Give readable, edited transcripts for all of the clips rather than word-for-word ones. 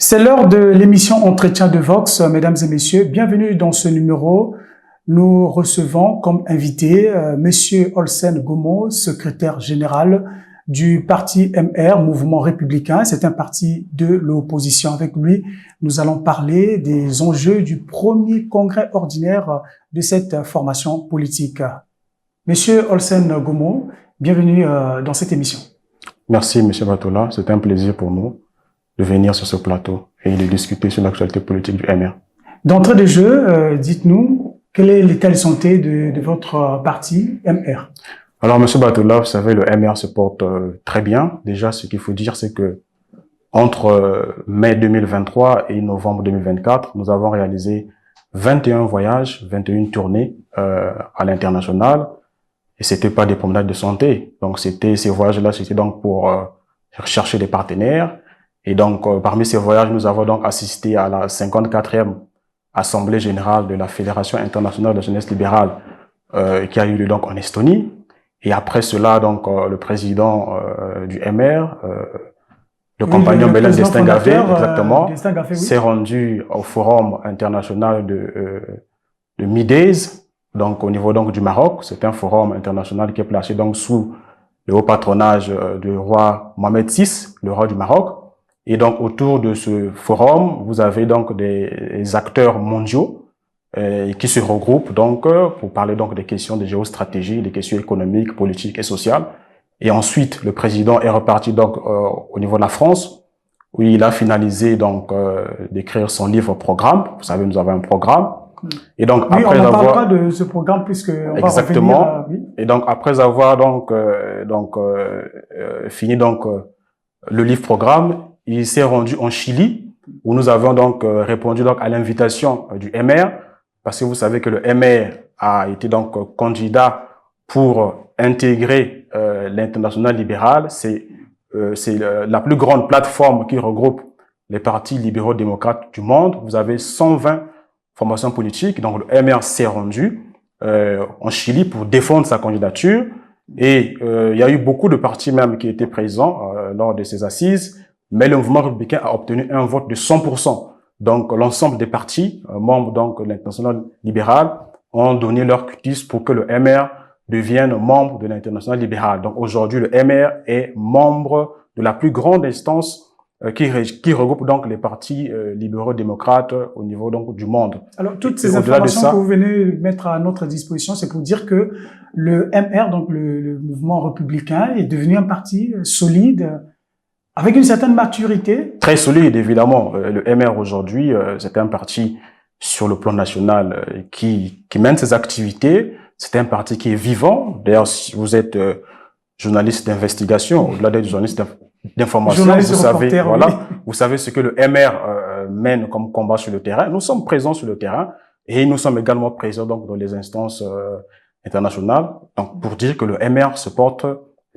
C'est l'heure de l'émission Entretien de Vox, mesdames et messieurs. Bienvenue dans ce numéro. Nous recevons comme invité Monsieur Olsen Gomo, secrétaire général du parti MR, Mouvement républicain. C'est un parti de l'opposition. Avec lui, nous allons parler des enjeux du premier congrès ordinaire de cette formation politique. Monsieur Olsen Gomo, bienvenue dans cette émission. Merci, Monsieur Batola. C'est un plaisir pour nous de venir sur ce plateau et de discuter sur l'actualité politique du MR. D'entrée de jeu, dites-nous, quel est l'état de santé de votre parti MR? Alors, Monsieur Batola, vous savez, le MR se porte très bien. Déjà, ce qu'il faut dire, c'est que entre mai 2023 et novembre 2024, nous avons réalisé 21 voyages, 21 tournées à l'international. Et c'était pas des promenades de santé. Donc, ces voyages-là, c'était donc pour chercher des partenaires. Et donc, parmi ces voyages, nous avons donc assisté à la 54e Assemblée générale de la Fédération internationale de jeunesse libérale qui a eu lieu donc en Estonie. Et après cela, donc, le président du MR, le compagnon Belin Destin-Gavé, exactement, s'est rendu au Forum international de Midez, donc au niveau donc du Maroc. C'est un forum international qui est placé donc sous le haut patronage du roi Mohamed VI, le roi du Maroc. Et donc, autour de ce forum, vous avez donc des acteurs mondiaux qui se regroupent donc pour parler donc des questions de géostratégie, des questions économiques, politiques et sociales. Et ensuite, le président est reparti donc au niveau de la France, où il a finalisé donc d'écrire son livre-programme. Vous savez, nous avons un programme. Et donc, oui, après on en avoir parlera de ce programme puisque on exactement. Va revenir, oui. Et donc, après avoir donc fini donc le livre-programme, il s'est rendu en Chili, où nous avons donc répondu donc à l'invitation du MR, parce que vous savez que le MR a été donc candidat pour intégrer l'international libéral. C'est la plus grande plateforme qui regroupe les partis libéraux démocrates du monde. Vous avez 120 formations politiques, donc le MR s'est rendu en Chili pour défendre sa candidature. Et il y a eu beaucoup de partis même qui étaient présents lors de ces assises. Mais le mouvement républicain a obtenu un vote de 100%. Donc, l'ensemble des partis, membres donc de l'international libéral, ont donné leur cutis pour que le MR devienne membre de l'international libéral. Donc, aujourd'hui, le MR est membre de la plus grande instance qui regroupe donc les partis libéraux démocrates au niveau donc du monde. Alors, toutes ces informations que vous venez mettre à notre disposition, c'est pour dire que le MR, donc le mouvement républicain, est devenu un parti solide, avec une certaine maturité. Très solide, évidemment. Le MR aujourd'hui, c'est un parti sur le plan national qui mène ses activités. C'est un parti qui est vivant. D'ailleurs, si vous êtes journaliste d'investigation, au-delà d'être journaliste d'information, vous savez, voilà, vous savez ce que le MR mène comme combat sur le terrain. Nous sommes présents sur le terrain et nous sommes également présents donc dans les instances internationales. Donc, pour dire que le MR se porte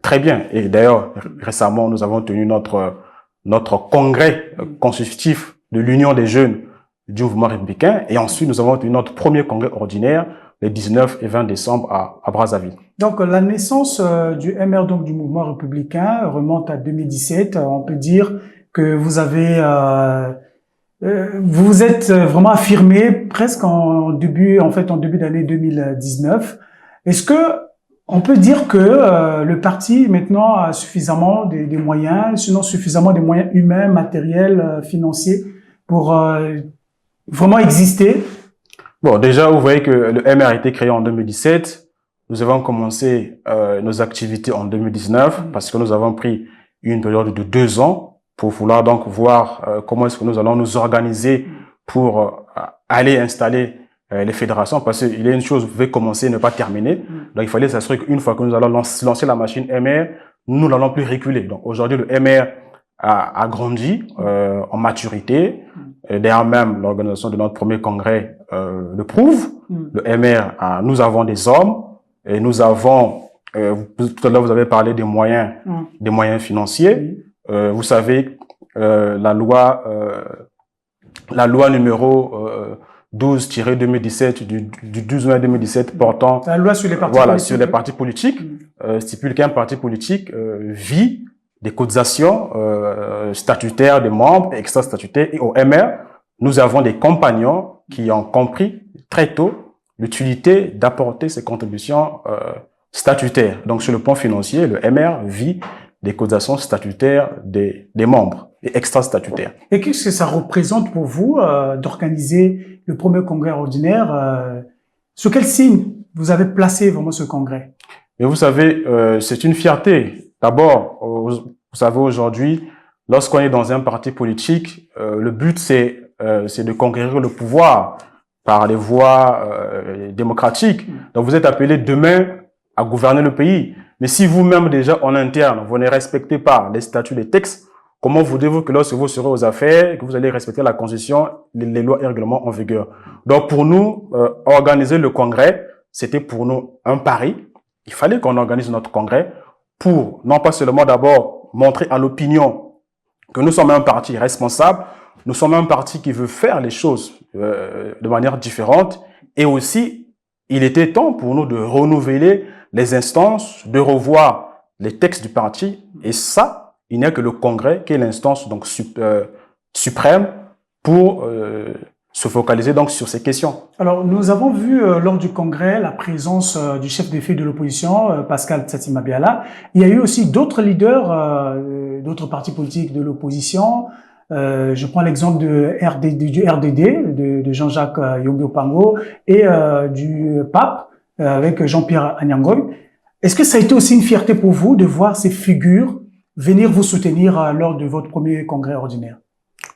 très bien. Et d'ailleurs, récemment, nous avons tenu notre congrès constitutif de l'Union des jeunes du mouvement républicain. Et ensuite, nous avons tenu notre premier congrès ordinaire les 19 et 20 décembre à Brazzaville. Donc, la naissance du MR, donc du mouvement républicain, remonte à 2017. On peut dire que vous avez, vous êtes vraiment affirmé presque en début d'année 2019. Est-ce que on peut dire que le parti maintenant a suffisamment des moyens, sinon suffisamment des moyens humains, matériels, financiers pour vraiment exister? Bon, déjà, vous voyez que le MR a été créé en 2017. Nous avons commencé nos activités en 2019 parce que nous avons pris une période de 2 ans pour vouloir donc voir comment est-ce que nous allons nous organiser pour aller installer les fédérations, parce qu'il y a une chose, vous pouvez commencer et ne pas terminer. Donc, il fallait s'assurer qu'une fois que nous allons lancer la machine MR, nous n'allons plus reculer. Donc, aujourd'hui, le MR a grandi en maturité. D'ailleurs, même l'organisation de notre premier congrès le prouve. Le MR, nous avons des hommes et nous avons, tout à l'heure, vous avez parlé des moyens financiers. Vous savez, la loi numéro 12-2017 du 12 mai 2017 portant la loi sur les partis voilà politiques, sur les partis politiques stipule qu'un parti politique vit des cotisations statutaires des membres et extra-statutaires. Et au MR, nous avons des compagnons qui ont compris très tôt l'utilité d'apporter ces contributions statutaires. Donc, sur le plan financier, le MR vit des cotisations statutaires des membres et extra-statutaires. Et qu'est-ce que ça représente pour vous d'organiser le premier congrès ordinaire Sur quel signe vous avez placé vraiment ce congrès? Mais vous savez, c'est une fierté. D'abord, vous savez, aujourd'hui, lorsqu'on est dans un parti politique, le but, c'est de conquérir le pouvoir par les voies démocratiques. Donc, vous êtes appelé demain à gouverner le pays. Mais si vous-même, déjà, en interne, vous ne respectez pas les statuts, les textes, comment voulez-vous que lorsque vous serez aux affaires, que vous allez respecter la Constitution, les lois et règlements en vigueur? Donc, pour nous, organiser le congrès, c'était pour nous un pari. Il fallait qu'on organise notre congrès pour, non pas seulement d'abord montrer à l'opinion que nous sommes un parti responsable, nous sommes un parti qui veut faire les choses de manière différente, et aussi, il était temps pour nous de renouveler les instances, de revoir les textes du parti, et ça, il n'y a que le congrès qui est l'instance donc suprême pour se focaliser donc sur ces questions. Alors, nous avons vu lors du congrès la présence du chef de file de l'opposition, Pascal Tsatima-Biala. Il y a eu aussi d'autres leaders d'autres partis politiques de l'opposition. Je prends l'exemple du RDD, de Jean-Jacques Yombi-Opango, et du PAP, avec Jean-Pierre Anyangoy. Est-ce que ça a été aussi une fierté pour vous de voir ces figures venir vous soutenir lors de votre premier congrès ordinaire?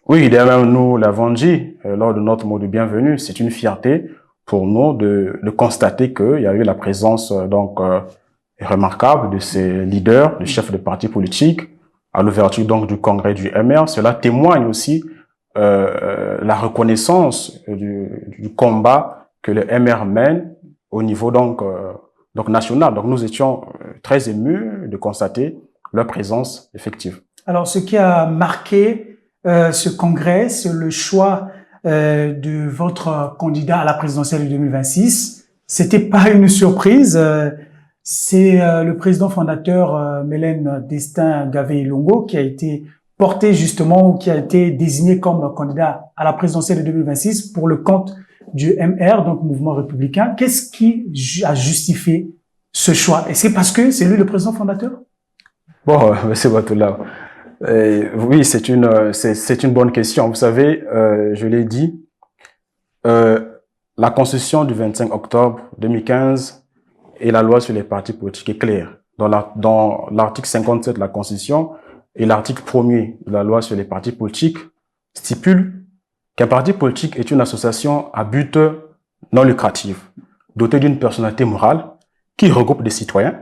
Oui, d'ailleurs, nous l'avons dit lors de notre mot de bienvenue, c'est une fierté pour nous de constater qu'il y a eu la présence donc remarquable de ces leaders, de chefs de partis politiques, à l'ouverture donc du congrès du MR. Cela témoigne aussi la reconnaissance du combat que le MR mène au niveau donc national. Donc nous étions très émus de constater leur présence effective. Alors, ce qui a marqué ce congrès, c'est le choix de votre candidat à la présidentielle de 2026. C'était pas une surprise. C'est le président fondateur Mélène Destin Gavé-Ilongo qui a été porté justement, ou qui a été désigné comme candidat à la présidentielle de 2026 pour le compte du MR, donc Mouvement Républicain. Qu'est-ce qui a justifié ce choix? Est-ce que parce que c'est lui le président fondateur? Bon, monsieur Batoula, oui, c'est une bonne question. Vous savez, je l'ai dit, la Constitution du 25 octobre 2015 et la loi sur les partis politiques est claire. Dans l'article 57 de la Constitution et l'article 1er de la loi sur les partis politiques stipule qu'un parti politique est une association à but non lucratif, dotée d'une personnalité morale qui regroupe des citoyens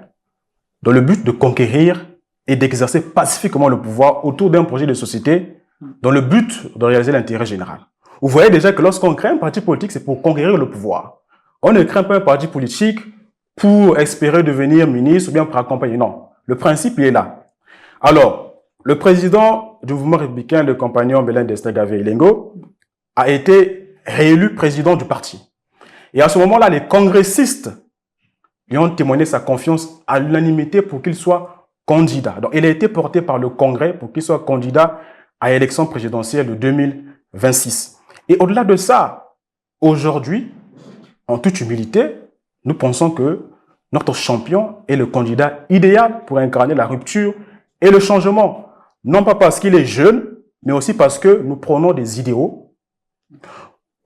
dans le but de conquérir et d'exercer pacifiquement le pouvoir autour d'un projet de société dans le but de réaliser l'intérêt général. Vous voyez déjà que lorsqu'on crée un parti politique, c'est pour conquérir le pouvoir. On ne crée pas un parti politique pour espérer devenir ministre ou bien pour accompagner. Non, le principe il est là. Alors, le président du mouvement républicain, le compagnon Mélène Destin Gavé-Ilongo, a été réélu président du parti. Et à ce moment-là, les congressistes lui ont témoigné sa confiance à l'unanimité pour qu'il soit candidat. Donc, il a été porté par le Congrès pour qu'il soit candidat à l'élection présidentielle de 2026. Et au-delà de ça, aujourd'hui, en toute humilité, nous pensons que notre champion est le candidat idéal pour incarner la rupture et le changement. Non pas parce qu'il est jeune, mais aussi parce que nous prenons des idéaux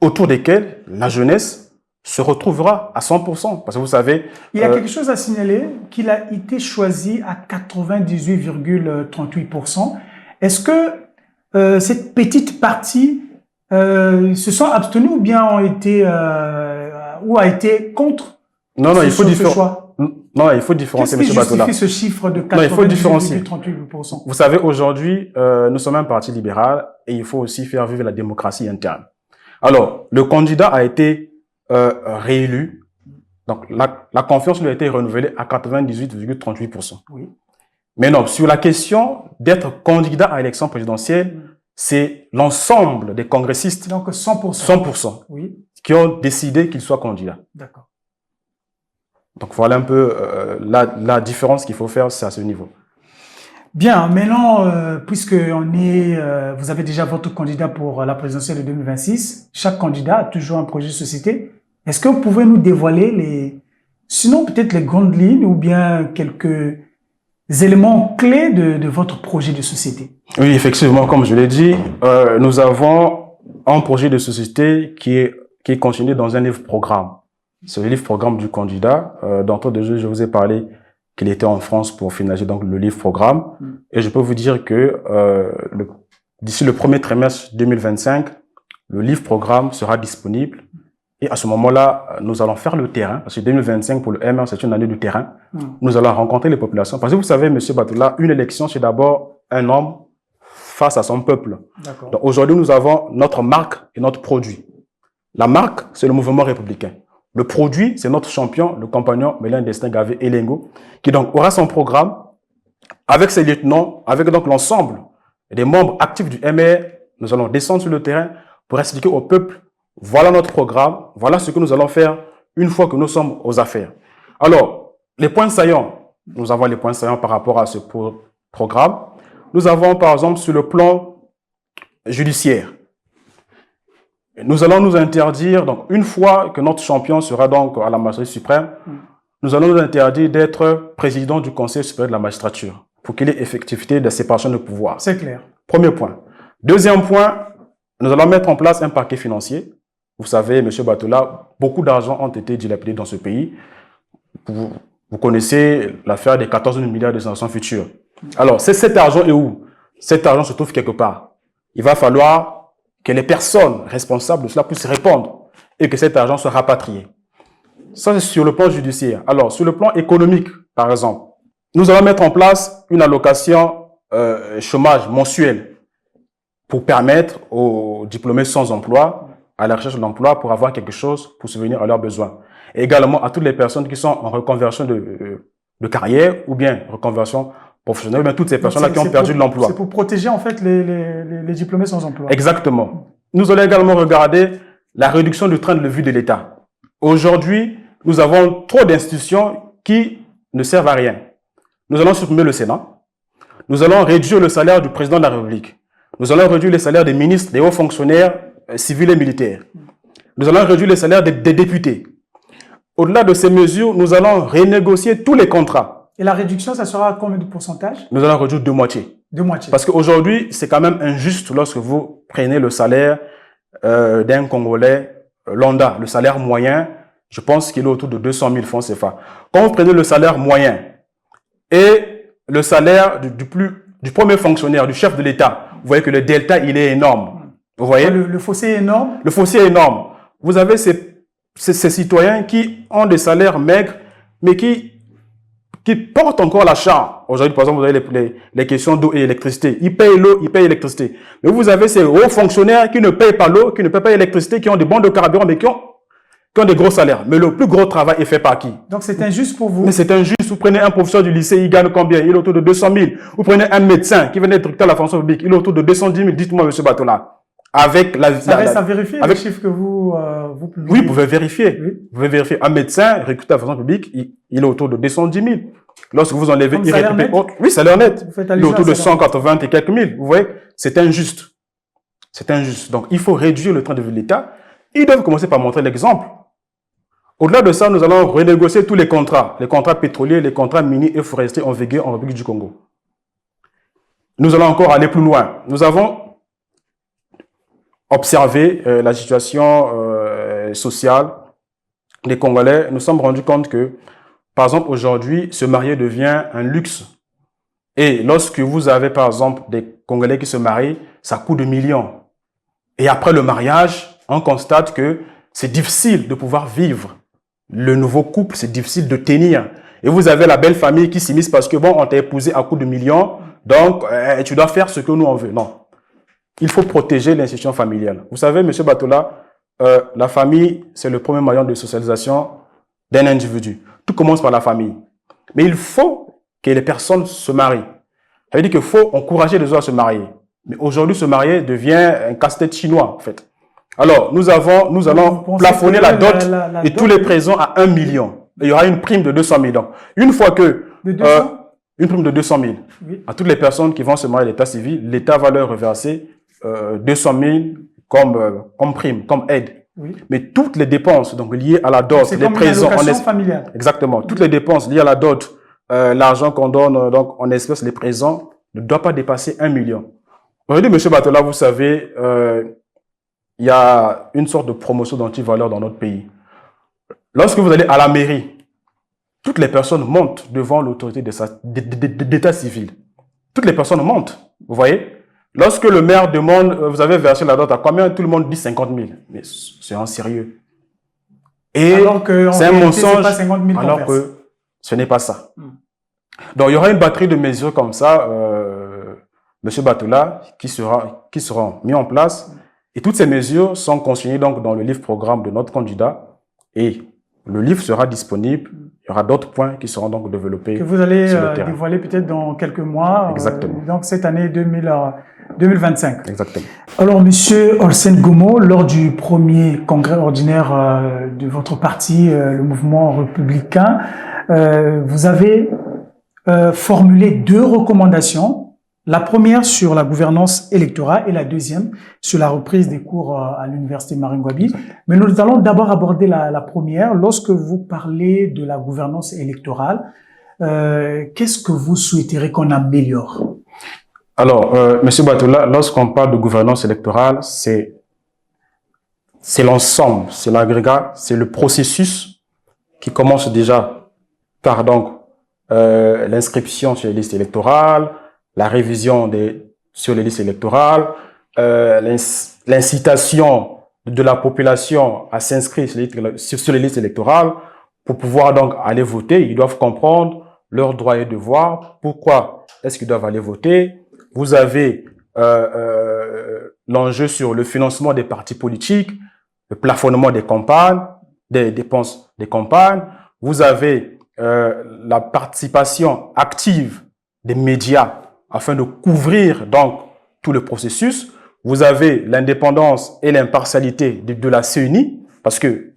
autour desquels la jeunesse se retrouvera à 100%. Parce que vous savez... Il y a quelque chose à signaler, qu'il a été choisi à 98,38%. Est-ce que cette petite partie se sont abstenus ou bien ont été ou a été contre il faut choix? Non, il faut différencier, M. Batoula. Qu'est-ce qui justifie ce chiffre de 98,38%? Vous savez, aujourd'hui, nous sommes un parti libéral et il faut aussi faire vivre la démocratie interne. Alors, le candidat a été réélu. Donc, la confiance lui a été renouvelée à 98,38%. Oui. Mais non, sur la question d'être candidat à l'élection présidentielle, c'est l'ensemble des congressistes. Donc, 100%. 100%. Oui. Qui ont décidé qu'il soit candidat. D'accord. Donc, voilà un peu la différence qu'il faut faire, c'est à ce niveau. Bien, maintenant, puisque vous avez déjà votre candidat pour la présidentielle de 2026, chaque candidat a toujours un projet de société. Est-ce que vous pouvez nous dévoiler sinon peut-être les grandes lignes ou bien quelques éléments clés de votre projet de société? Oui, effectivement, comme je l'ai dit, nous avons un projet de société qui est contenu dans un livre-programme. C'est le livre-programme du candidat. D'entrée de jeu, je vous ai parlé qu'il était en France pour finaliser donc le livre-programme. Et je peux vous dire que d'ici le premier trimestre 2025, le livre-programme sera disponible. Et à ce moment-là, nous allons faire le terrain. Parce que 2025, pour le MR, c'est une année du terrain. Nous allons rencontrer les populations. Parce que vous savez, M. Batoula, une élection, c'est d'abord un homme face à son peuple. Donc aujourd'hui, nous avons notre marque et notre produit. La marque, c'est le mouvement républicain. Le produit, c'est notre champion, le compagnon Mélin Destin Gavé Elengo, qui donc aura son programme avec ses lieutenants, avec donc l'ensemble des membres actifs du MR. Nous allons descendre sur le terrain pour expliquer au peuple, voilà notre programme, voilà ce que nous allons faire une fois que nous sommes aux affaires. Alors, les points saillants, nous avons les points saillants par rapport à ce programme. Nous avons par exemple sur le plan judiciaire. Nous allons nous interdire, donc une fois que notre champion sera donc à la magistrature suprême, nous allons nous interdire d'être président du Conseil supérieur de la magistrature pour qu'il y ait effectivité de séparation de pouvoir. C'est clair. Premier point. Deuxième point, nous allons mettre en place un parquet financier. Vous savez, M. Batoula, beaucoup d'argent ont été dilapidés dans ce pays. Vous connaissez l'affaire des 14 milliards de sanctions futures. Alors, cet argent est où? Cet argent se trouve quelque part. Il va falloir que les personnes responsables de cela puissent répondre et que cet argent soit rapatrié. Ça, c'est sur le plan judiciaire. Alors, sur le plan économique, par exemple, nous allons mettre en place une allocation chômage mensuel pour permettre aux diplômés sans emploi, à la recherche d'emploi, pour avoir quelque chose pour subvenir à leurs besoins. Et également à toutes les personnes qui sont en reconversion de carrière ou bien reconversion professionnelle, ou bien toutes ces personnes-là qui ont perdu de l'emploi. C'est pour protéger en fait les diplômés sans emploi. Exactement. Nous allons également regarder la réduction du train de vie de l'État. Aujourd'hui, nous avons trop d'institutions qui ne servent à rien. Nous allons supprimer le Sénat. Nous allons réduire le salaire du président de la République. Nous allons réduire les salaires des ministres, des hauts fonctionnaires civils et militaires. Nous allons réduire les salaires des députés. Au-delà de ces mesures, nous allons renégocier tous les contrats. Et la réduction, ça sera à combien de pourcentage? Nous allons réduire de moitié. De moitié. Parce qu'aujourd'hui, c'est quand même injuste lorsque vous prenez le salaire d'un Congolais lambda, le salaire moyen, je pense qu'il est autour de 200 000 francs CFA. Quand vous prenez le salaire moyen et le salaire du premier fonctionnaire, du chef de l'État, vous voyez que le delta, il est énorme. Vous voyez? Le fossé est énorme. Le fossé est énorme. Vous avez ces citoyens qui ont des salaires maigres, mais qui portent encore la charge. Aujourd'hui, par exemple, vous avez les questions d'eau et électricité. Ils payent l'eau, ils payent l'électricité. Mais vous avez ces hauts fonctionnaires qui ne payent pas l'eau, qui ne payent pas l'électricité, qui ont des bons de carburant, mais qui ont des gros salaires. Mais le plus gros travail est fait par qui? Donc c'est injuste pour vous? Mais c'est injuste. Vous prenez un professeur du lycée, il gagne combien? Il est autour de 200 000. Vous prenez un médecin qui venait d'être directeur de la fonction publique, il est autour de 210 000. Dites-moi, M. Batoula. Avec ça reste à vérifier, les chiffres que vous publiez. Oui, vous pouvez vérifier. Oui. Vous pouvez vérifier. Un médecin recruté à la fonction publique, il est autour de 210 000. Lorsque vous enlevez, il récupère autre. Oui, salaire net. Il est autour de 180 et quelques mille. Vous voyez, c'est injuste. C'est injuste. Donc, il faut réduire le train de vie de l'État. Ils doivent commencer par montrer l'exemple. Au-delà de ça, nous allons renégocier tous les contrats pétroliers, les contrats miniers et forestiers en vigueur en République du Congo. Nous allons encore aller plus loin. Nous avons observé la situation sociale des Congolais. Nous sommes rendus compte que, par exemple, aujourd'hui, se marier devient un luxe. Et lorsque vous avez, par exemple, des Congolais qui se marient, ça coûte des millions. Et après le mariage, on constate que c'est difficile de pouvoir vivre. Le nouveau couple, c'est difficile de tenir. Et vous avez la belle famille qui s'immisce parce que, bon, on t'a épousé à coups de millions, donc tu dois faire ce que nous on veut. Non. Il faut protéger l'institution familiale. Vous savez, M. Batoula, la famille, c'est le premier moyen de socialisation d'un individu. Tout commence par la famille. Mais il faut que les personnes se marient. Ça veut dire qu'il faut encourager les gens à se marier. Mais aujourd'hui, se marier devient un casse-tête chinois, en fait. Alors, nous allons plafonner la dot et tous les présents à 1 million. Il y aura une prime de 200 millions. Une fois que... De 200 une prime de 200 000. Oui. À toutes les personnes qui vont se marier à l'état civil, l'État va leur reverser 200 000 comme prime, comme aide. Oui. Mais toutes les dépenses donc liées à la dot, C'est les comme une présents, allocation familiale. exactement, toutes les dépenses liées à la dot, l'argent qu'on donne donc en espèces, les présents, ne doit pas dépasser 1 million. Aujourd'hui, M. Batola, vous savez, il y a une sorte de promotion d'antivaleur dans notre pays. Lorsque vous allez à la mairie, toutes les personnes montent devant l'autorité d'état civil. Toutes les personnes montent, vous voyez. Lorsque le maire demande, vous avez versé la dot à combien, tout le monde dit 50 000. Mais c'est un sérieux. Et c'est un mensonge, pas 50 000 alors que ce n'est pas ça. Donc, il y aura une batterie de mesures comme ça, M. Batola, qui seront mis en place. Et toutes ces mesures sont consignées donc dans le livre-programme de notre candidat. Et le livre sera disponible. Il y aura d'autres points qui seront donc développés. Que vous allez dévoiler peut-être dans quelques mois. Exactement. Donc cette année 2025. Exactement. Alors, Monsieur Olsen Gomo, lors du premier congrès ordinaire de votre parti, le mouvement républicain, vous avez formulé 2 recommandations. La première sur la gouvernance électorale et la deuxième sur la reprise des cours à l'université Maringouabi. Mais nous allons d'abord aborder la première. Lorsque vous parlez de la gouvernance électorale, qu'est-ce que vous souhaiterez qu'on améliore? Alors, M. Batola, lorsqu'on parle de gouvernance électorale, c'est l'ensemble, c'est l'agrégat, c'est le processus qui commence déjà par donc l'inscription sur les listes électorales, la révision sur les listes électorales, l'incitation de la population à s'inscrire sur les listes électorales pour pouvoir donc aller voter. Ils doivent comprendre leurs droits et devoirs. Pourquoi est-ce qu'ils doivent aller voter? Vous avez l'enjeu sur le financement des partis politiques, le plafonnement des campagnes, des dépenses des campagnes. Vous avez la participation active des médias afin de couvrir donc tout le processus. Vous avez l'indépendance et l'impartialité de la CENI, parce que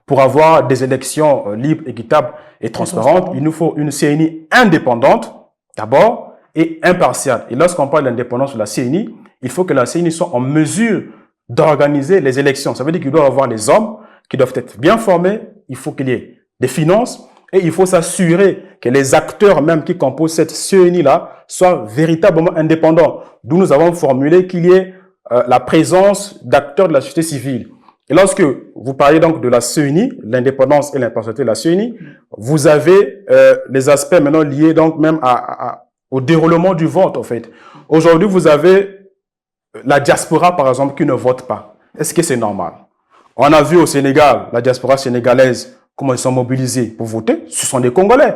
pour avoir des élections libres, équitables et transparentes, il nous faut une CENI indépendante, d'abord, et impartiale. Et lorsqu'on parle d'indépendance de la CENI, il faut que la CENI soit en mesure d'organiser les élections. Ça veut dire qu'il doit y avoir les hommes qui doivent être bien formés, il faut qu'il y ait des finances, et il faut s'assurer que les acteurs même qui composent cette CENI-là soient véritablement indépendants. D'où nous avons formulé qu'il y ait la présence d'acteurs de la société civile. Et lorsque vous parlez donc de la CENI, l'indépendance et l'impartialité de la CENI, vous avez les aspects maintenant liés donc même au déroulement du vote en fait. Aujourd'hui, vous avez la diaspora par exemple qui ne vote pas. Est-ce que c'est normal? On a vu au Sénégal, la diaspora sénégalaise, comment ils sont mobilisés pour voter. Ce sont des Congolais.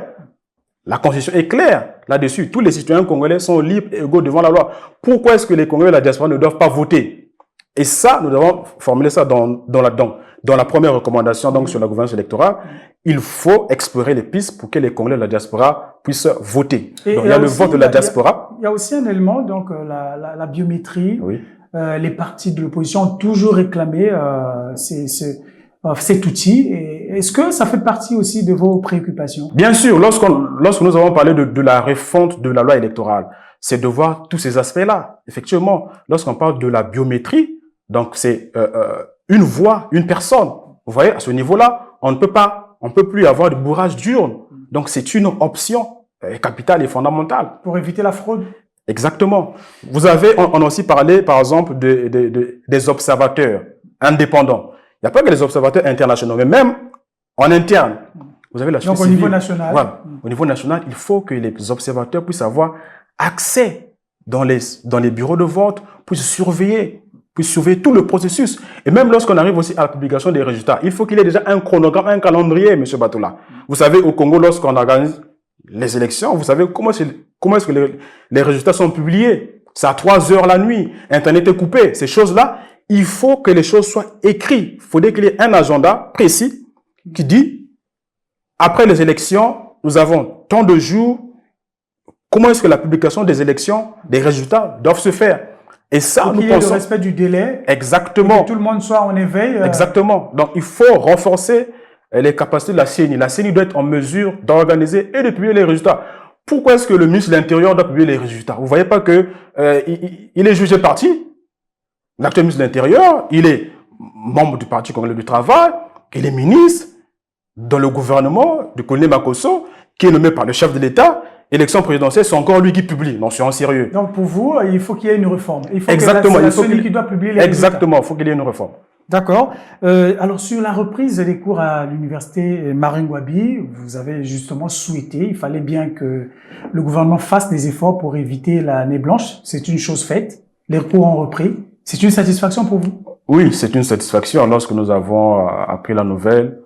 La Constitution est claire là-dessus. Tous les citoyens congolais sont libres et égaux devant la loi. Pourquoi est-ce que les Congolais et la diaspora ne doivent pas voter? Et ça, nous devons formuler ça dans la première recommandation donc sur la gouvernance électorale. Il faut explorer les pistes pour que les Congolais et la diaspora puissent voter. Donc, il y a le vote de la diaspora. Il y a aussi un élément, donc la biométrie. Oui. Les partis de l'opposition ont toujours réclamé cet outil. Est-ce que ça fait partie aussi de vos préoccupations? Bien sûr, lorsque nous avons parlé de la refonte de la loi électorale, c'est de voir tous ces aspects-là. Effectivement, lorsqu'on parle de la biométrie, donc c'est une voix, une personne. Vous voyez, à ce niveau-là, on ne peut plus avoir de bourrage d'urne. Donc c'est une option capitale et fondamentale. Pour éviter la fraude. Exactement. On a aussi parlé, par exemple, des observateurs indépendants. Il n'y a pas que les observateurs internationaux, mais même en interne. Vous avez la société civile. Donc au niveau national. Voilà. Au niveau national, il faut que les observateurs puissent avoir accès dans les bureaux de vote, puissent surveiller tout le processus. Et même lorsqu'on arrive aussi à la publication des résultats, il faut qu'il y ait déjà un chronogramme, un calendrier, M. Batola. Vous savez, au Congo, lorsqu'on organise les élections, vous savez comment est-ce que les résultats sont publiés? C'est à 3 heures la nuit, Internet est coupé. Ces choses-là, il faut que les choses soient écrites. Il faudrait qu'il y ait un agenda précis qui dit, après les élections, nous avons tant de jours, comment est-ce que la publication des élections, des résultats doivent se faire? Et ça, nous pensons... le respect du délai. Exactement. Et que tout le monde soit en éveil. Exactement. Donc, il faut renforcer les capacités de la CENI. La CENI doit être en mesure d'organiser et de publier les résultats. Pourquoi est-ce que le ministre de l'Intérieur doit publier les résultats? Vous ne voyez pas que il est jugé parti? L'actuel ministre de l'Intérieur, il est membre du Parti congolais du travail, il est ministre dans le gouvernement de Colonel Makosso, qui est nommé par le chef de l'État. Élection présidentielle, c'est encore lui qui publie. Non, c'est en sérieux. Donc pour vous, il faut qu'il y ait une réforme. Il faut Exactement. que c'est celui qui doit publier les résultats. Exactement, il faut qu'il y ait une réforme. D'accord. Alors sur la reprise des cours à l'université Maringouabi, vous avez justement souhaité, il fallait bien que le gouvernement fasse des efforts pour éviter l'année blanche. C'est une chose faite. Les cours ont repris. C'est une satisfaction pour vous? Oui, c'est une satisfaction. Lorsque nous avons appris la nouvelle,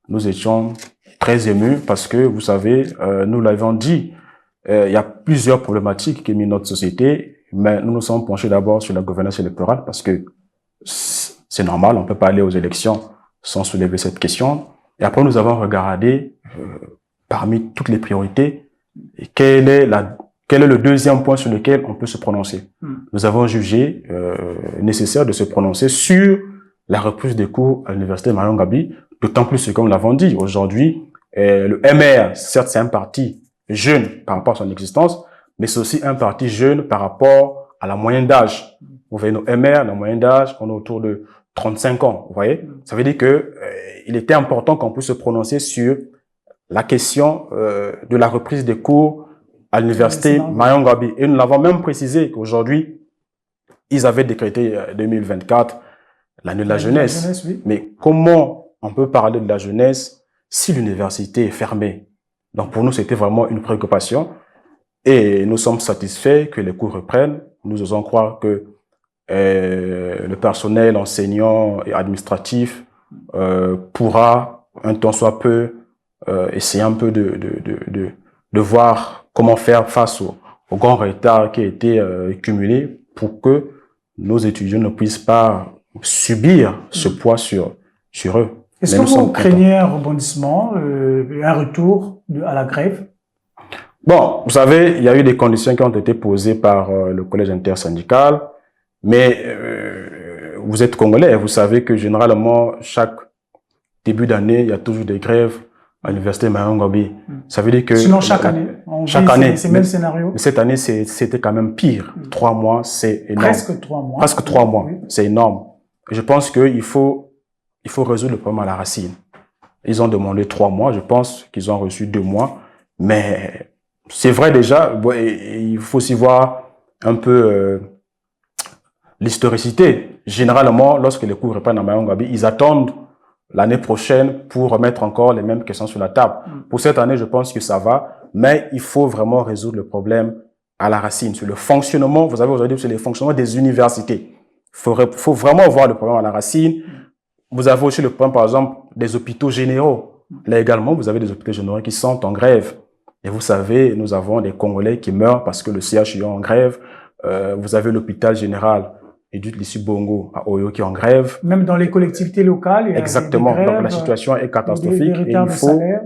nous étions très émus parce que, vous savez, nous l'avons dit, il y a plusieurs problématiques qui minent notre société, mais nous nous sommes penchés d'abord sur la gouvernance électorale parce que c'est normal, on ne peut pas aller aux élections sans soulever cette question. Et après, nous avons regardé parmi toutes les priorités quel est le deuxième point sur lequel on peut se prononcer. Nous avons jugé nécessaire de se prononcer sur la reprise des cours à l'université Maringouabi, d'autant plus que, comme nous l'avons dit, aujourd'hui, le MR, certes, c'est un parti jeune par rapport à son existence, mais c'est aussi un parti jeune par rapport à la moyenne d'âge. Vous voyez, nos MR, la moyenne d'âge, on est autour de 35 ans. Vous voyez, ça veut dire que il était important qu'on puisse se prononcer sur la question de la reprise des cours à l'université Maringouabi. Et nous l'avons même précisé qu'aujourd'hui, ils avaient décrété 2024 l'année de la jeunesse. Oui. Mais comment on peut parler de la jeunesse si l'université est fermée? Donc pour nous, c'était vraiment une préoccupation. Et nous sommes satisfaits que les cours reprennent. Nous osons croire que le personnel enseignant et administratif pourra, un temps soit peu, essayer un peu de voir comment faire face au grand retard qui a été cumulé pour que nos étudiants ne puissent pas subir ce poids sur eux. Est-ce que vous craignez un rebondissement, un retour à la grève? Bon, vous savez, il y a eu des conditions qui ont été posées par le collège intersyndical, mais vous êtes Congolais, vous savez que généralement, chaque début d'année, il y a toujours des grèves à l'université Maringouabi. Ça veut dire que... Sinon, chaque année, chaque année, c'est le même scénario. Mais cette année, c'était quand même pire. 3 mois, c'est énorme. Presque 3 mois. Presque 3 mois, oui. C'est énorme. Je pense qu'il faut résoudre le problème à la racine. Ils ont demandé 3 mois, je pense qu'ils ont reçu 2 mois, mais c'est vrai déjà, il faut aussi voir un peu l'historicité. Généralement, lorsque les cours reprennent à Maringouabi, ils attendent l'année prochaine pour remettre encore les mêmes questions sur la table. Pour cette année, je pense que ça va, mais il faut vraiment résoudre le problème à la racine, sur le fonctionnement, vous avez aujourd'hui sur les fonctionnements des universités. Il faut vraiment voir le problème à la racine. Vous avez aussi le problème, par exemple, des hôpitaux généraux. Là également, vous avez des hôpitaux généraux qui sont en grève. Et vous savez, nous avons des Congolais qui meurent parce que le CHU est en grève. Vous avez l'hôpital général Edith Lissu Bongo à Oyo qui est en grève. Même dans les collectivités locales, il y a exactement. Des grèves, donc la situation est catastrophique et il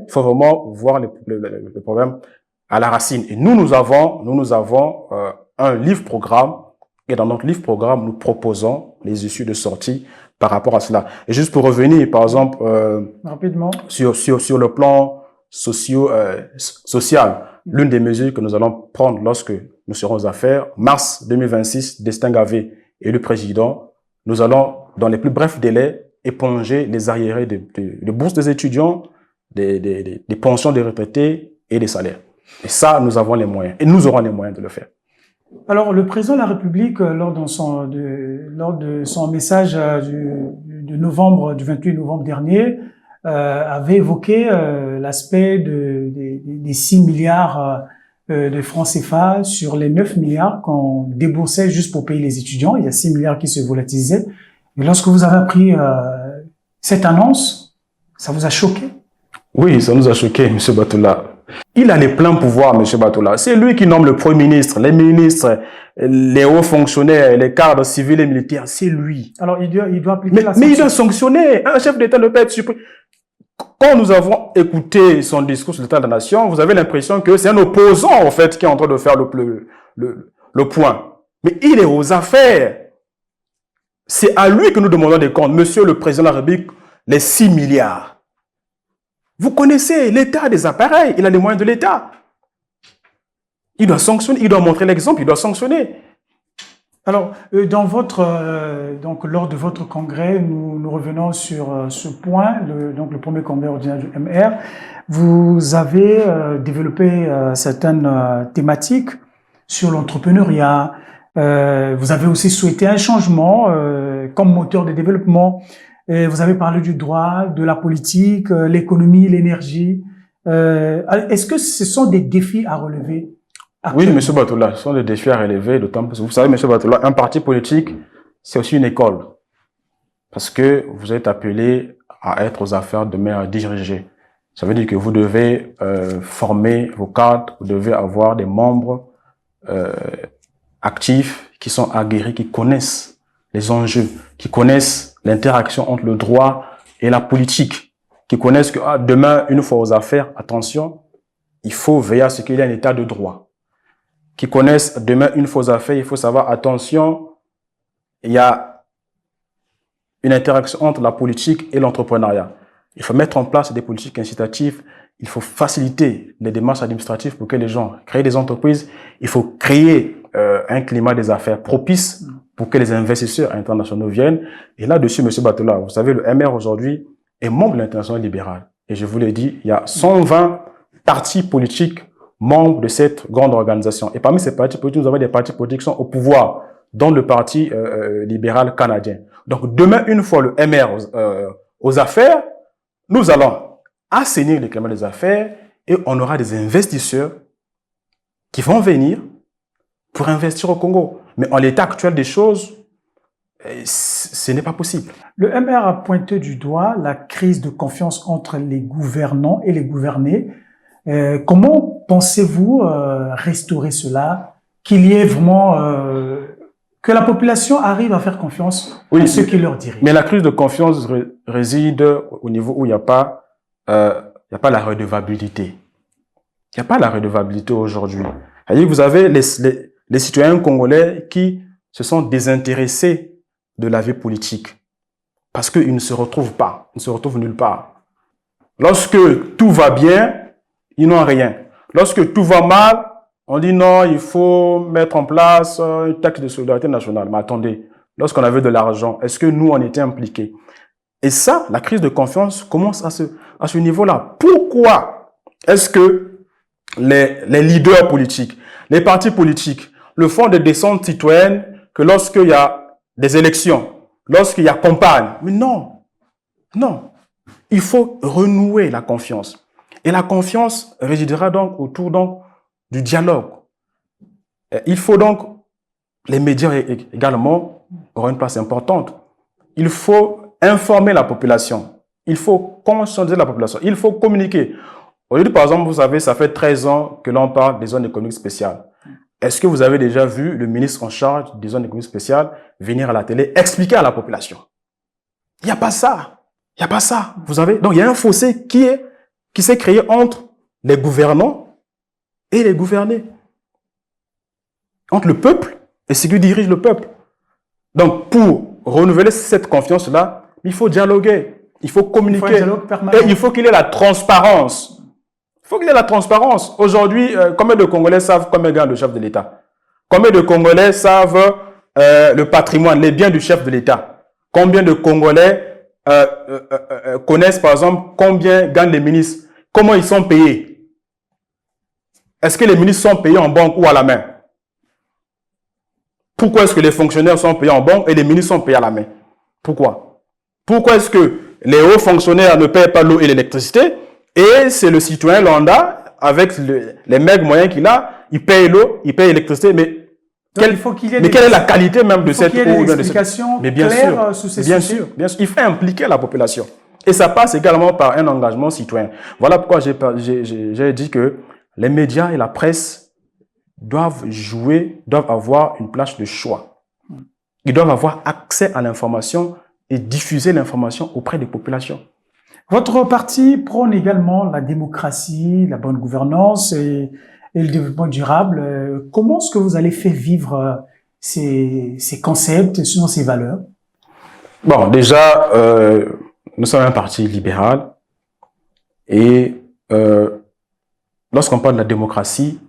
faut vraiment voir le problème à la racine. Et nous avons un livre-programme et dans notre livre-programme, nous proposons les issues de sortie par rapport à cela. Et juste pour revenir, par exemple, rapidement sur le plan social, l'une des mesures que nous allons prendre lorsque nous serons aux affaires, mars 2026, Destin Gavé et le président, nous allons, dans les plus brefs délais, éponger les arriérés de bourses des étudiants, des pensions des retraités et des salaires. Et ça, nous avons les moyens. Et nous aurons les moyens de le faire. Alors, le président de la République, lors de son message du 28 novembre dernier, avait évoqué l'aspect des 6 milliards de francs CFA sur les 9 milliards qu'on déboursait juste pour payer les étudiants. Il y a 6 milliards qui se volatilisaient. Et lorsque vous avez appris cette annonce, ça vous a choqué? Oui, ça nous a choqué, M. Batoula. Il a les pleins pouvoirs, M. Batoula. C'est lui qui nomme le Premier ministre, les ministres, les hauts fonctionnaires, les cadres civils et militaires. C'est lui. Alors, il doit appliquer la sanction. Mais il doit sanctionner. Un chef d'État ne peut être supprimé. Quand nous avons écouté son discours sur l'état de la nation, vous avez l'impression que c'est un opposant, en fait, qui est en train de faire le point. Mais il est aux affaires. C'est à lui que nous demandons des comptes. Monsieur le Président de la République, les 6 milliards. Vous connaissez l'état des appareils, il a les moyens de l'État. Il doit sanctionner, il doit montrer l'exemple, il doit sanctionner. Alors, donc, lors de votre congrès, nous revenons sur ce point, donc le premier congrès ordinaire du MR. Vous avez développé certaines thématiques sur l'entrepreneuriat. Vous avez aussi souhaité un changement comme moteur de développement. Vous avez parlé du droit, de la politique, l'économie, l'énergie. Est-ce que ce sont des défis à relever? Oui, M. Batola, ce sont des défis à relever, d'autant plus, vous savez, M. Batola, un parti politique, c'est aussi une école. Parce que vous êtes appelé à être aux affaires demain, à diriger. Ça veut dire que vous devez former vos cadres, vous devez avoir des membres actifs, qui sont aguerris, qui connaissent les enjeux, qui connaissent l'interaction entre le droit et la politique, qui connaissent que demain, une fois aux affaires, attention, il faut veiller à ce qu'il y ait un état de droit. Qui connaissent demain une fois aux affaires, il faut savoir, attention, il y a une interaction entre la politique et l'entrepreneuriat. Il faut mettre en place des politiques incitatives, il faut faciliter les démarches administratives pour que les gens créent des entreprises, il faut créer un climat des affaires propice pour que les investisseurs internationaux viennent. Et là-dessus, M. Batola, vous savez, le MR aujourd'hui est membre de l'Internationale libérale. Et je vous l'ai dit, il y a 120 partis politiques membres de cette grande organisation. Et parmi ces partis politiques, nous avons des partis politiques qui sont au pouvoir, dont le Parti libéral canadien. Donc demain, une fois le MR aux affaires, nous allons assainir le climat des affaires et on aura des investisseurs qui vont venir pour investir au Congo. Mais en l'état actuel des choses, ce n'est pas possible. Le MR a pointé du doigt la crise de confiance entre les gouvernants et les gouvernés. Comment pensez-vous restaurer cela, qu'il y ait vraiment que la population arrive à faire confiance à ceux qui leur dirigent? Mais la crise de confiance réside au niveau où il n'y a pas la redevabilité. Il n'y a pas la redevabilité aujourd'hui. Vous avez les citoyens congolais qui se sont désintéressés de la vie politique parce qu'ils ne se retrouvent pas, ils ne se retrouvent nulle part. Lorsque tout va bien, ils n'ont rien. Lorsque tout va mal, on dit non, il faut mettre en place une taxe de solidarité nationale. Mais attendez, lorsqu'on avait de l'argent, est-ce que nous, on était impliqués? Et ça, la crise de confiance commence à ce niveau-là. Pourquoi est-ce que les leaders politiques, les partis politiques, le font de descente citoyenne que lorsqu'il y a des élections, lorsqu'il y a campagne? Mais non, non. Il faut renouer la confiance. Et la confiance résidera donc autour du dialogue. Il faut donc, les médias également auront une place importante. Il faut informer la population. Il faut conscientiser la population. Il faut communiquer. Aujourd'hui, par exemple, vous savez, ça fait 13 ans que l'on parle des zones économiques spéciales. Est-ce que vous avez déjà vu le ministre en charge des zones économiques spéciales venir à la télé expliquer à la population? Il n'y a pas ça. Il n'y a pas ça. Vous avez, donc il y a un fossé qui s'est créé entre les gouvernants et les gouvernés. Entre le peuple et ceux qui dirigent le peuple. Donc, pour renouveler cette confiance-là, il faut dialoguer, il faut communiquer. Il faut un dialogue permanent. Et il faut qu'il y ait la transparence. Il faut qu'il y ait la transparence. Aujourd'hui, combien de Congolais savent combien gagne le chef de l'État? Combien de Congolais savent le patrimoine, les biens du chef de l'État? Combien de Congolais connaissent, par exemple, combien gagnent les ministres? Comment ils sont payés? Est-ce que les ministres sont payés en banque ou à la main? Pourquoi est-ce que les fonctionnaires sont payés en banque et les ministres sont payés à la main? Pourquoi? Pourquoi est-ce que les hauts fonctionnaires ne payent pas l'eau et l'électricité et c'est le citoyen lambda, avec les maigres moyens qu'il a, il paye l'eau, il paye l'électricité, mais quelle est la qualité même de cette eau? Mais bien sûr, il faut impliquer la population. Et ça passe également par un engagement citoyen. Voilà pourquoi j'ai dit que les médias et la presse doivent avoir une place de choix. Ils doivent avoir accès à l'information et diffuser l'information auprès des populations. Votre parti prône également la démocratie, la bonne gouvernance et le développement durable. Comment est-ce que vous allez faire vivre ces concepts, ces valeurs? Bon, déjà, nous sommes un parti libéral Et lorsqu'on parle de la démocratie,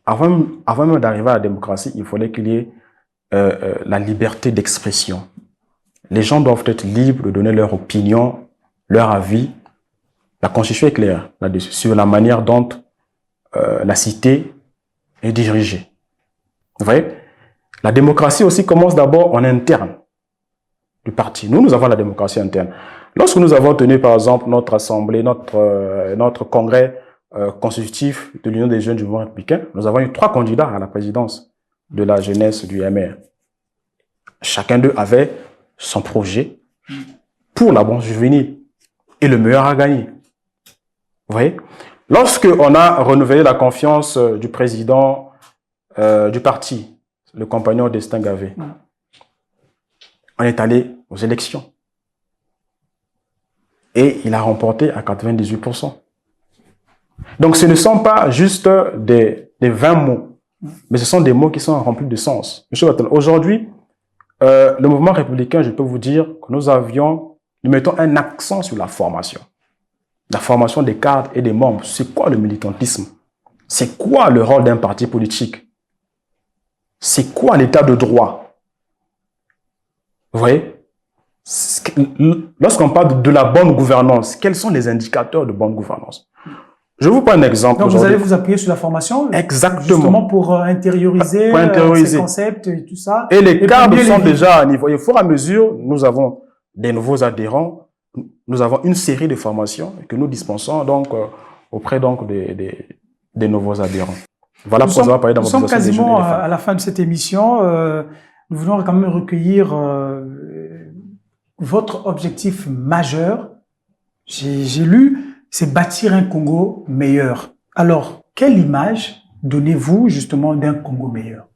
avant même d'arriver à la démocratie, il fallait qu'il y ait la liberté d'expression. Les gens doivent être libres de donner leur opinion, leur avis. La Constitution est claire là-dessus, sur la manière dont la cité est dirigée. Vous voyez? La démocratie aussi commence d'abord en interne du parti. Nous avons la démocratie interne. Lorsque nous avons tenu, par exemple, notre assemblée, notre congrès constitutif de l'Union des jeunes du mouvement républicain, nous avons eu 3 candidats à la présidence de la jeunesse du MR. Chacun d'eux avait son projet pour la branche juvénile. Et le meilleur a gagné. Vous voyez? Lorsqu'on a renouvelé la confiance du président du parti, le compagnon d'Estin Gavé, on est allé aux élections. Et il a remporté à 98%. Donc ce ne sont pas juste des 20 mots, mais ce sont des mots qui sont remplis de sens. Monsieur Wattel, aujourd'hui, le mouvement républicain, je peux vous dire que nous mettons un accent sur la formation. La formation des cadres et des membres. C'est quoi le militantisme? C'est quoi le rôle d'un parti politique? C'est quoi l'état de droit? Vous voyez? Lorsqu'on parle de la bonne gouvernance, quels sont les indicateurs de bonne gouvernance? Je vous prends un exemple. Donc vous allez vous appuyer sur la formation? Exactement. Justement pour intérioriser, ces concepts et tout ça. Et les cadres sont déjà à niveau. Et au fur et à mesure, nous avons des nouveaux adhérents. Nous avons une série de formations que nous dispensons donc auprès donc des nouveaux adhérents. Voilà pour ça parler Nous sommes quasiment à la fin de cette émission. Nous voulons quand même recueillir votre objectif majeur. J'ai lu, c'est bâtir un Congo meilleur. Alors, quelle image donnez-vous justement d'un Congo meilleur?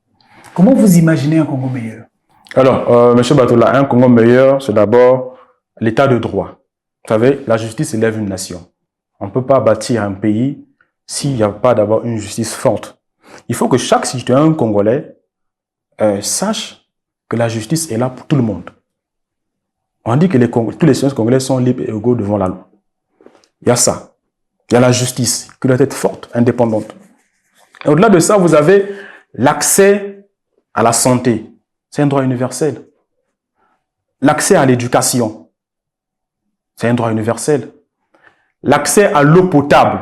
Comment vous imaginez un Congo meilleur? Alors, Monsieur Batola, un Congo meilleur, c'est d'abord l'état de droit. Vous savez, la justice élève une nation. On ne peut pas bâtir un pays s'il n'y a pas d'abord une justice forte. Il faut que chaque citoyen congolais sache que la justice est là pour tout le monde. On dit que tous les citoyens congolais sont libres et égaux devant la loi. Il y a ça. Il y a la justice qui doit être forte, indépendante. Et au-delà de ça, vous avez l'accès à la santé. C'est un droit universel. L'accès à l'éducation. C'est un droit universel. L'accès à l'eau potable.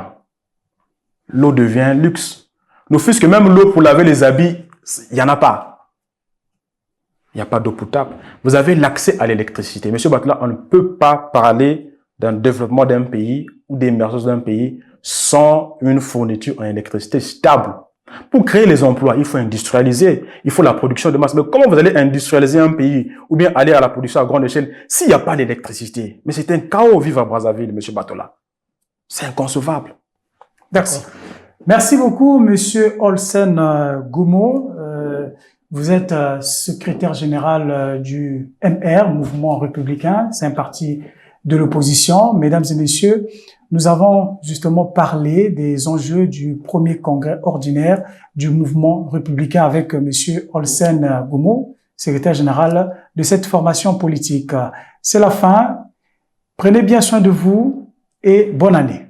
L'eau devient un luxe. Ne fût-ce que même l'eau pour laver les habits, il n'y en a pas. Il n'y a pas d'eau potable. Vous avez l'accès à l'électricité. Monsieur Batla, on ne peut pas parler d'un développement d'un pays ou d'émergence d'un pays sans une fourniture en électricité stable. Pour créer les emplois, il faut industrialiser, il faut la production de masse. Mais comment vous allez industrialiser un pays ou bien aller à la production à grande échelle s'il n'y a pas d'électricité? Mais c'est un chaos vivre à Brazzaville, Monsieur Batola. C'est inconcevable. D'accord. Merci beaucoup, Monsieur Olsen Gomo. Vous êtes secrétaire général du MR, Mouvement républicain. C'est un parti de l'opposition. Mesdames et messieurs, nous avons justement parlé des enjeux du premier congrès ordinaire du mouvement républicain avec Monsieur Olsen Gomo, secrétaire général de cette formation politique. C'est la fin. Prenez bien soin de vous et bonne année.